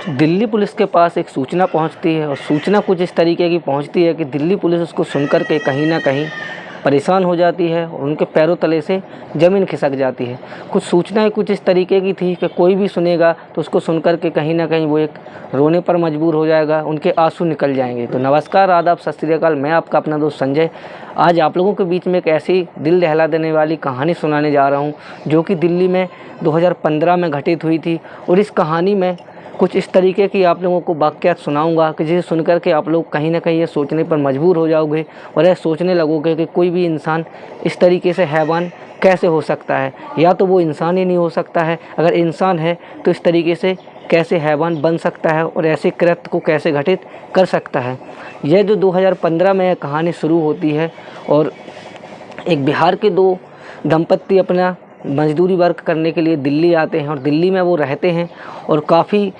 Delhi police के पास एक सूचना पहुंचती है और सूचना कुछ इस तरीके की पहुंचती है कि दिल्ली पुलिस उसको सुनकर के कहीं ना कहीं परेशान हो जाती है और उनके पैरों तले से ज़मीन खिसक जाती है। कुछ सूचनाएं कुछ इस तरीके की थी कि कोई भी सुनेगा तो उसको सुनकर के कहीं ना कहीं वो एक रोने पर मजबूर हो जाएगा, उनके आंसू निकल जाएंगे। तो नमस्कार, आदाब, सत श्री अकाल। मैं आपका अपना दोस्त संजय आज आप लोगों के बीच में एक ऐसी दिल दहला देने वाली कहानी सुनाने जा रहा हूँ जो कि दिल्ली में 2015 में घटित हुई थी। और इस कहानी में कुछ इस तरीके की आप लोगों को वाक़यात सुनाऊंगा कि जिसे सुनकर के आप लोग कहीं ना कहीं ये सोचने पर मजबूर हो जाओगे और यह सोचने लगोगे कि कोई भी इंसान इस तरीके से हैवान कैसे हो सकता है, या तो वो इंसान ही नहीं हो सकता है, अगर इंसान है तो इस तरीके से कैसे हैवान बन सकता है और ऐसे कृत्य को कैसे घटित कर सकता है। यह जो 2015 में यह कहानी शुरू होती है और एक बिहार के दो दंपत्ति अपना मजदूरी वर्क करने के लिए दिल्ली आते हैं और दिल्ली में वो रहते हैं और काफ़ी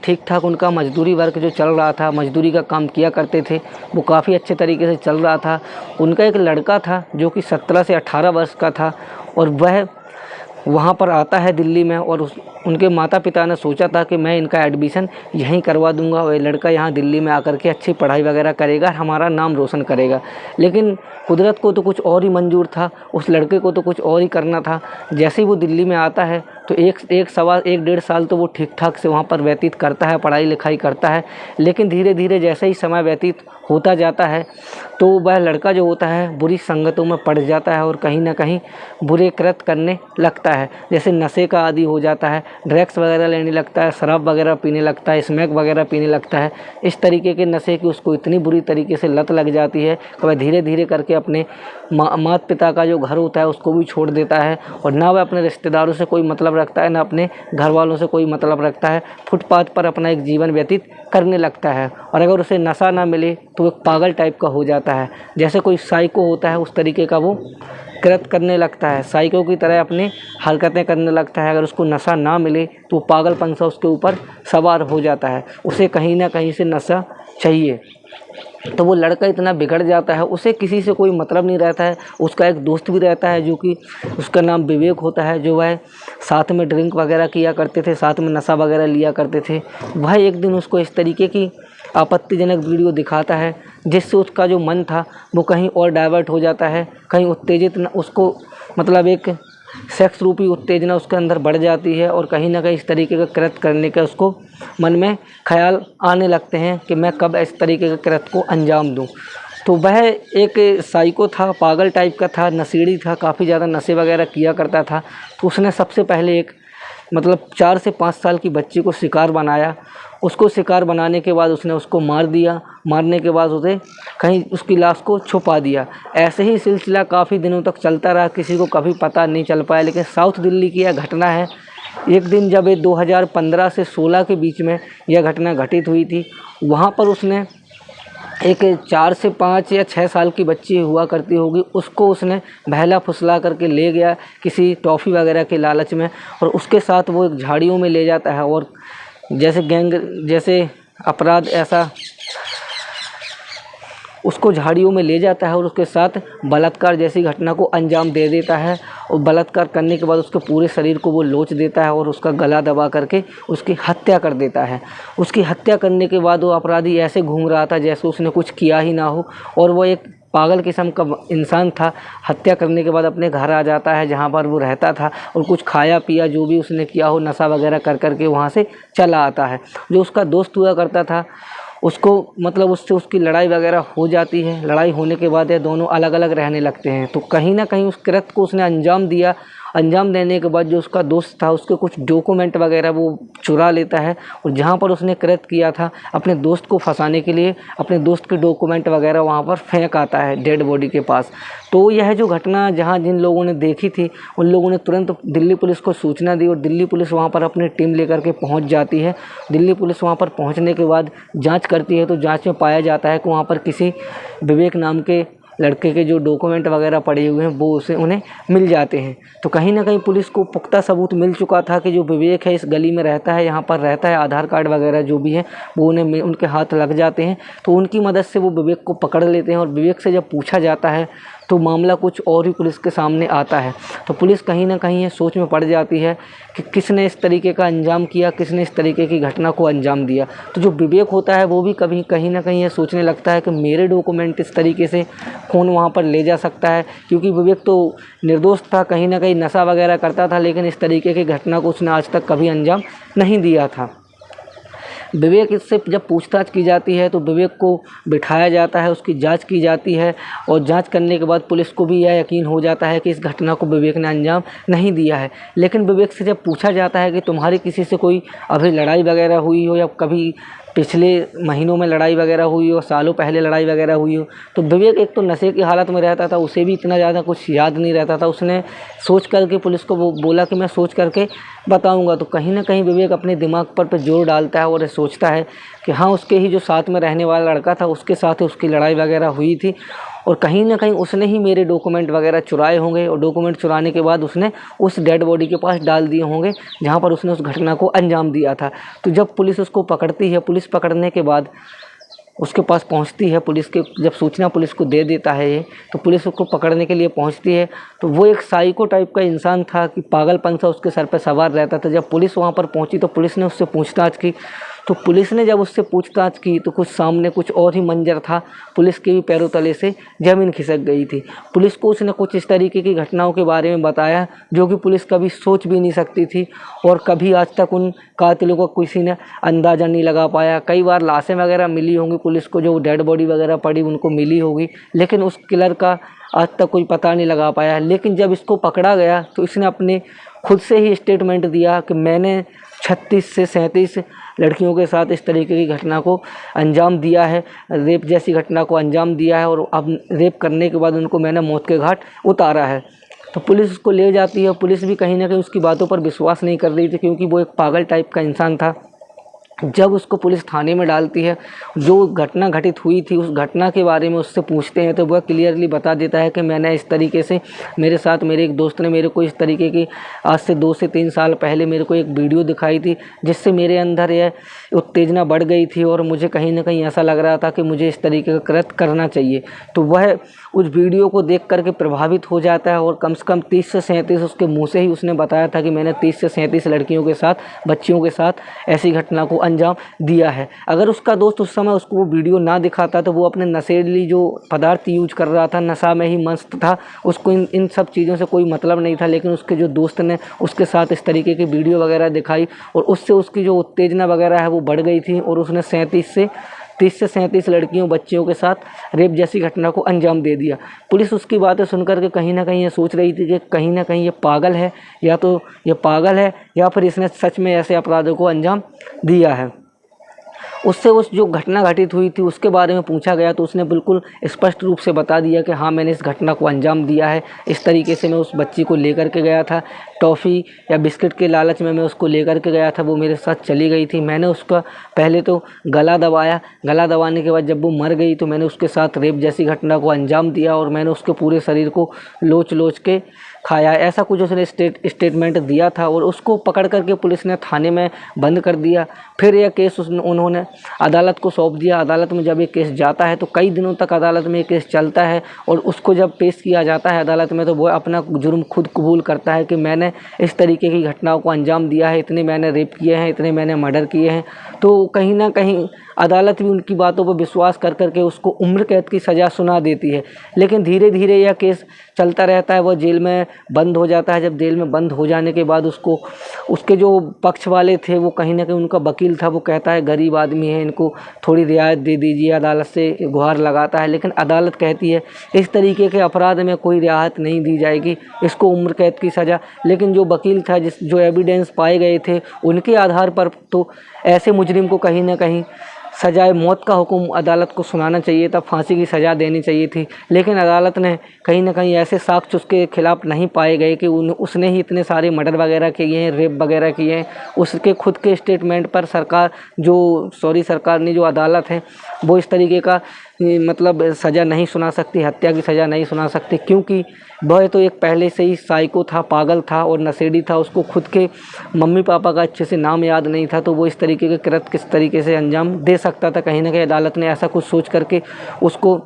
ठीक ठाक उनका मजदूरी वर्क जो चल रहा था, मजदूरी का काम किया करते थे, वो काफ़ी अच्छे तरीके से चल रहा था। उनका एक लड़का था जो कि 17 से 18 वर्ष का था और वह वहाँ पर आता है दिल्ली में और उनके माता पिता ने सोचा था कि मैं इनका एडमिशन यहीं करवा दूंगा और ये लड़का यहाँ दिल्ली में आकर के अच्छी पढ़ाई वगैरह करेगा, हमारा नाम रोशन करेगा। लेकिन कुदरत को तो कुछ और ही मंजूर था, उस लड़के को तो कुछ और ही करना था। जैसे ही वो दिल्ली में आता है तो एक डेढ़ साल तो वो ठीक ठाक से वहाँ पर व्यतीत करता है, पढ़ाई लिखाई करता है। लेकिन धीरे धीरे जैसे ही समय व्यतीत होता जाता है तो वह लड़का जो होता है बुरी संगतों में पड़ जाता है और कहीं ना कहीं बुरे कृत्य करने लगता है। जैसे नशे का आदी हो जाता है, ड्रग्स वगैरह लेने लगता है, शराब वगैरह पीने लगता है, स्मैक वगैरह पीने लगता है। इस तरीके के नशे की उसको इतनी बुरी तरीके से लत लग जाती है कि वह धीरे धीरे करके अपने माता पिता का जो घर होता है उसको भी छोड़ देता है और ना वह अपने रिश्तेदारों से कोई मतलब रखता है, ना अपने घर वालों से कोई मतलब रखता है। फुटपाथ पर अपना एक जीवन व्यतीत करने लगता है और अगर उसे नशा ना मिले तो एक पागल टाइप का हो जाता है। जैसे कोई साइको होता है उस तरीके का वो कृत्य करने लगता है, साइको की तरह अपनी हरकतें करने लगता है। अगर उसको नशा ना मिले तो पागलपन सा उसके ऊपर सवार हो जाता है, उसे कहीं ना कहीं से नशा चाहिए। तो वो लड़का इतना बिगड़ जाता है, उसे किसी से कोई मतलब नहीं रहता है। उसका एक दोस्त भी रहता है जो कि उसका नाम विवेक होता है, जो वह साथ में ड्रिंक वगैरह किया करते थे, साथ में नशा वगैरह लिया करते थे। वह एक दिन उसको इस तरीके की आपत्तिजनक वीडियो दिखाता है जिससे उसका जो मन था वो कहीं और डाइवर्ट हो जाता है, कहीं उत्तेजित उसको एक सेक्स रूपी उत्तेजना उसके अंदर बढ़ जाती है और कहीं ना कहीं इस तरीके का कृत्य करने का उसको मन में ख्याल आने लगते हैं कि मैं कब इस तरीके के कृत्य को अंजाम दूं। तो वह एक साइको था, पागल टाइप का था, नशेड़ी था, काफ़ी ज़्यादा नशे वगैरह किया करता था। तो उसने सबसे पहले एक 4 से 5 साल की बच्ची को शिकार बनाया। उसको शिकार बनाने के बाद उसने उसको मार दिया, मारने के बाद उसे कहीं उसकी लाश को छुपा दिया। ऐसे ही सिलसिला काफ़ी दिनों तक चलता रहा, किसी को कभी पता नहीं चल पाया। लेकिन साउथ दिल्ली की यह घटना है। एक दिन जब ये 2015 से 16 के बीच में यह घटना घटित हुई थी, वहाँ पर उसने एक 4 से 5 या 6 साल की बच्ची हुआ करती होगी, उसको उसने बहला फुसला करके ले गया किसी टॉफ़ी वगैरह के लालच में और उसके साथ वो एक झाड़ियों में ले जाता है और जैसे अपराध ऐसा उसको झाड़ियों में ले जाता है और उसके साथ बलात्कार जैसी घटना को अंजाम दे देता है। और बलात्कार करने के बाद उसके पूरे शरीर को वो लोच देता है और उसका गला दबा करके उसकी हत्या कर देता है। उसकी हत्या करने के बाद वो अपराधी ऐसे घूम रहा था जैसे उसने कुछ किया ही ना हो और वो एक पागल किस्म का इंसान था। हत्या करने के बाद अपने घर आ जाता है जहाँ पर वो रहता था और कुछ खाया पिया जो भी उसने किया हो, नशा वगैरह कर करके वहाँ से चला आता है। जो उसका दोस्त हुआ करता था उसको उससे उसकी लड़ाई वगैरह हो जाती है। लड़ाई होने के बाद ये दोनों अलग अलग रहने लगते हैं। तो कहीं ना कहीं उस कृत्य को उसने अंजाम दिया। अंजाम देने के बाद जो उसका दोस्त था उसके कुछ डॉक्यूमेंट वगैरह वो चुरा लेता है और जहाँ पर उसने कृत्य किया था अपने दोस्त को फंसाने के लिए अपने दोस्त के डॉक्यूमेंट वगैरह वहाँ पर फेंक आता है डेड बॉडी के पास। तो यह जो घटना जहाँ जिन लोगों ने देखी थी उन लोगों ने तुरंत दिल्ली पुलिस को सूचना दी और दिल्ली पुलिस वहाँ पर अपनी टीम लेकर के पहुँच जाती है। दिल्ली पुलिस वहाँ पर पहुँचने के बाद जाँच करती है तो जाँच में पाया जाता है कि वहाँ पर किसी विवेक नाम के लड़के के जो डॉक्यूमेंट वगैरह पड़े हुए हैं वो उन्हें मिल जाते हैं। तो कहीं ना कहीं पुलिस को पुख्ता सबूत मिल चुका था कि जो विवेक है इस गली में रहता है, यहाँ पर रहता है। आधार कार्ड वगैरह जो भी है वो उनके हाथ लग जाते हैं। तो उनकी मदद से वो विवेक को पकड़ लेते हैं और विवेक से जब पूछा जाता है तो मामला कुछ और ही पुलिस के सामने आता है। तो पुलिस कहीं ना कहीं ये सोच में पड़ जाती है कि किसने इस तरीके का अंजाम किया, किसने इस तरीके की घटना को अंजाम दिया। तो जो विवेक होता है वो भी कभी कहीं ना कहीं ये सोचने लगता है कि मेरे डॉक्यूमेंट इस तरीके से कौन वहाँ पर ले जा सकता है, क्योंकि विवेक तो निर्दोष था, कहीं ना कहीं नशा वगैरह करता था, लेकिन इस तरीके की घटना को उसने आज तक कभी अंजाम नहीं दिया था। विवेक इससे जब पूछताछ की जाती है तो विवेक को बिठाया जाता है, उसकी जांच की जाती है और जांच करने के बाद पुलिस को भी यह यकीन हो जाता है कि इस घटना को विवेक ने अंजाम नहीं दिया है। लेकिन विवेक से जब पूछा जाता है कि तुम्हारी किसी से कोई अभी लड़ाई वगैरह हुई हो या कभी पिछले महीनों में लड़ाई वगैरह हुई हो, सालों पहले लड़ाई वगैरह हुई हो, तो विवेक एक तो नशे की हालत में रहता था, उसे भी इतना ज़्यादा कुछ याद नहीं रहता था। उसने सोच करके पुलिस को बोला कि मैं सोच करके बताऊंगा। तो कहीं ना कहीं विवेक अपने दिमाग पर जोर डालता है और सोचता है कि हाँ, उसके ही जो साथ में रहने वाला लड़का था उसके साथ ही उसकी लड़ाई वगैरह हुई थी और कहीं ना कहीं उसने ही मेरे डॉक्यूमेंट वगैरह चुराए होंगे और डॉक्यूमेंट चुराने के बाद उसने उस डेड बॉडी के पास डाल दिए होंगे जहाँ पर उसने उस घटना को अंजाम दिया था। तो जब पुलिस उसको पकड़ती है, पुलिस पकड़ने के बाद उसके पास पहुंचती है, पुलिस के जब सूचना पुलिस को दे देता है ये, तो पुलिस उसको पकड़ने के लिए पहुंचती है। तो वो एक साइको टाइप का इंसान था कि पागलपन सा उसके सर पर सवार रहता था। जब पुलिस वहाँ पर पहुंची तो पुलिस ने उससे पूछताछ की। तो पुलिस ने जब उससे पूछताछ की तो कुछ सामने कुछ और ही मंजर था। पुलिस के भी पैरों तले से ज़मीन खिसक गई थी। पुलिस को उसने कुछ इस तरीके की घटनाओं के बारे में बताया जो कि पुलिस कभी सोच भी नहीं सकती थी और कभी आज तक उन कातिलों का किसी ने अंदाज़ा नहीं लगा पाया। कई बार लाशें वगैरह मिली होंगी पुलिस को, जो डेड बॉडी वगैरह पड़ी उनको मिली होगी, लेकिन उस किलर का आज तक कोई पता नहीं लगा पाया। लेकिन जब इसको पकड़ा गया तो इसने अपने खुद से ही स्टेटमेंट दिया कि मैंने 36 से 37 लड़कियों के साथ इस तरीके की घटना को अंजाम दिया है, रेप जैसी घटना को अंजाम दिया है और अब रेप करने के बाद उनको मैंने मौत के घाट उतारा है। तो पुलिस उसको ले जाती है। पुलिस भी कहीं ना कहीं उसकी बातों पर विश्वास नहीं कर रही थी क्योंकि वो एक पागल टाइप का इंसान था। जब उसको पुलिस थाने में डालती है, जो घटना घटित हुई थी उस घटना के बारे में उससे पूछते हैं तो वह क्लियरली बता देता है कि मैंने इस तरीके से, मेरे साथ मेरे एक दोस्त ने मेरे को इस तरीके की आज से 2 से 3 साल पहले मेरे को एक वीडियो दिखाई थी जिससे मेरे अंदर यह उत्तेजना बढ़ गई थी और मुझे कहीं ना कहीं ऐसा लग रहा था कि मुझे इस तरीके का कृत्य करना चाहिए। तो वह उस वीडियो को देख करके प्रभावित हो जाता है और कम से कम 30 से 37 उसके मुँह से ही उसने बताया था कि मैंने 30 से 37 लड़कियों के साथ, बच्चियों के साथ ऐसी घटना को अंजाम दिया है। अगर उसका दोस्त उस समय उसको वो वीडियो ना दिखाता तो वो अपने नशेली जो पदार्थ यूज कर रहा था, नशा में ही मस्त था, उसको इन सब चीज़ों से कोई मतलब नहीं था। लेकिन उसके जो दोस्त ने उसके साथ इस तरीके की वीडियो वगैरह दिखाई और उससे उसकी जो उत्तेजना वगैरह है वो बढ़ गई थी और उसने 30 से 37 लड़कियों, बच्चियों के साथ रेप जैसी घटना को अंजाम दे दिया। पुलिस उसकी बातें सुनकर के कहीं ना कहीं ये सोच रही थी कि कहीं ना कहीं ये पागल है, या तो ये पागल है या फिर इसने सच में ऐसे अपराधों को अंजाम दिया है। उससे उस जो घटना घटित हुई थी उसके बारे में पूछा गया तो उसने बिल्कुल स्पष्ट रूप से बता दिया कि हाँ, मैंने इस घटना को अंजाम दिया है। इस तरीके से मैं उस बच्ची को लेकर के गया था, टॉफ़ी या बिस्किट के लालच में मैं उसको लेकर के गया था, वो मेरे साथ चली गई थी। मैंने उसका पहले तो गला दबाया, गला दबाने के बाद जब वो मर गई तो मैंने उसके साथ रेप जैसी घटना को अंजाम दिया और मैंने उसके पूरे शरीर को लोच लोच के खाया। ऐसा कुछ उसने स्टेटमेंट दिया था और उसको पकड़ करके पुलिस ने थाने में बंद कर दिया। फिर यह केस उन्होंने अदालत को सौंप दिया। अदालत में जब ये केस जाता है तो कई दिनों तक अदालत में ये केस चलता है और उसको जब पेश किया जाता है अदालत में तो वो अपना जुर्म खुद कबूल करता है कि मैंने इस तरीके की घटनाओं को अंजाम दिया है, इतने मैंने रेप किए हैं, इतने मैंने मर्डर किए हैं। तो कहीं ना कहीं अदालत भी उनकी बातों पर विश्वास कर करके उसको उम्र कैद की सज़ा सुना देती है। लेकिन धीरे धीरे यह केस चलता रहता है, वह जेल में बंद हो जाता है। जब जेल में बंद हो जाने के बाद उसको उसके जो पक्ष वाले थे वो कहीं ना कहीं उनका वकील था, वो कहता है गरीब आदमी है, इनको थोड़ी रियायत दे दीजिए, अदालत से गुहार लगाता है। लेकिन अदालत कहती है इस तरीके के अपराध में कोई रियायत नहीं दी जाएगी, इसको उम्र कैद की सज़ा। लेकिन जो वकील था, जो एविडेंस पाए गए थे उनके आधार पर तो ऐसे मुजरिम को कहीं ना कहीं सजाए मौत का हुक्म अदालत को सुनाना चाहिए था, फांसी की सज़ा देनी चाहिए थी। लेकिन अदालत ने कहीं ना कहीं ऐसे साक्ष्य उसके खिलाफ नहीं पाए गए कि उसने ही इतने सारे मर्डर वगैरह किए हैं, रेप वगैरह किए हैं। उसके खुद के स्टेटमेंट पर सरकार ने जो अदालत है वो इस तरीके का मतलब सज़ा नहीं सुना सकती, हत्या की सज़ा नहीं सुना सकती, क्योंकि वह तो एक पहले से ही साइको था, पागल था और नशेड़ी था। उसको खुद के मम्मी पापा का अच्छे से नाम याद नहीं था, तो वो इस तरीके के कृत्य किस तरीके से अंजाम दे सकता था। कहीं ना कहीं अदालत ने ऐसा कुछ सोच करके उसको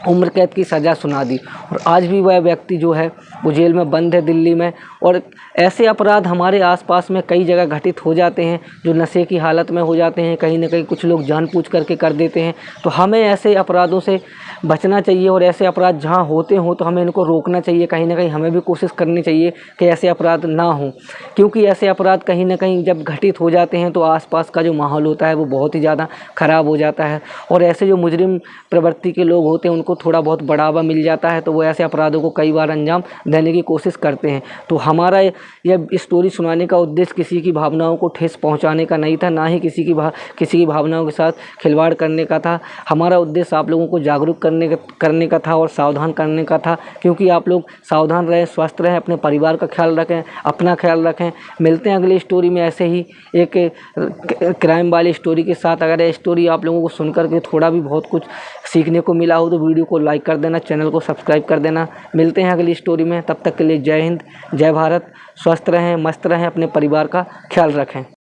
उम्र कैद की सज़ा सुना दी और आज भी वह व्यक्ति जो है वो जेल में बंद है दिल्ली में। और ऐसे अपराध हमारे आसपास में कई जगह घटित हो जाते हैं जो नशे की हालत में हो जाते हैं, कहीं ना कहीं कुछ लोग जानबूझ करके कर देते हैं। तो हमें ऐसे अपराधों से बचना चाहिए और ऐसे अपराध जहाँ होते हों तो हमें इनको रोकना चाहिए। कहीं ना कहीं हमें भी कोशिश करनी चाहिए कि ऐसे अपराध ना हों, क्योंकि ऐसे अपराध कहीं ना कहीं जब घटित हो जाते हैं तो आसपास का जो माहौल होता है वो बहुत ही ज़्यादा ख़राब हो जाता है और ऐसे जो मुजरिम प्रवृत्ति के लोग होते हैं उनको थोड़ा बहुत बढ़ावा मिल जाता है तो वो ऐसे अपराधों को कई बार अंजाम देने की कोशिश करते हैं। तो हमारा यह स्टोरी सुनाने का उद्देश्य किसी की भावनाओं को ठेस पहुंचाने का नहीं था, ना ही किसी की भावनाओं के साथ खिलवाड़ करने का था। हमारा उद्देश्य आप लोगों को जागरूक करने का था और सावधान करने का था, क्योंकि आप लोग सावधान रहें, स्वस्थ रहें, अपने परिवार का ख्याल रखें, अपना ख्याल रखें। मिलते हैं अगली स्टोरी में ऐसे ही एक क्राइम वाली स्टोरी के साथ। अगर ये स्टोरी आप लोगों को सुन करके थोड़ा भी बहुत कुछ सीखने को मिला हो तो वीडियो को लाइक कर देना, चैनल को सब्सक्राइब कर देना। मिलते हैं अगली स्टोरी में, तब तक के लिए जय हिंद, जय भारत। स्वस्थ रहें, मस्त रहें, अपने परिवार का ख्याल रखें।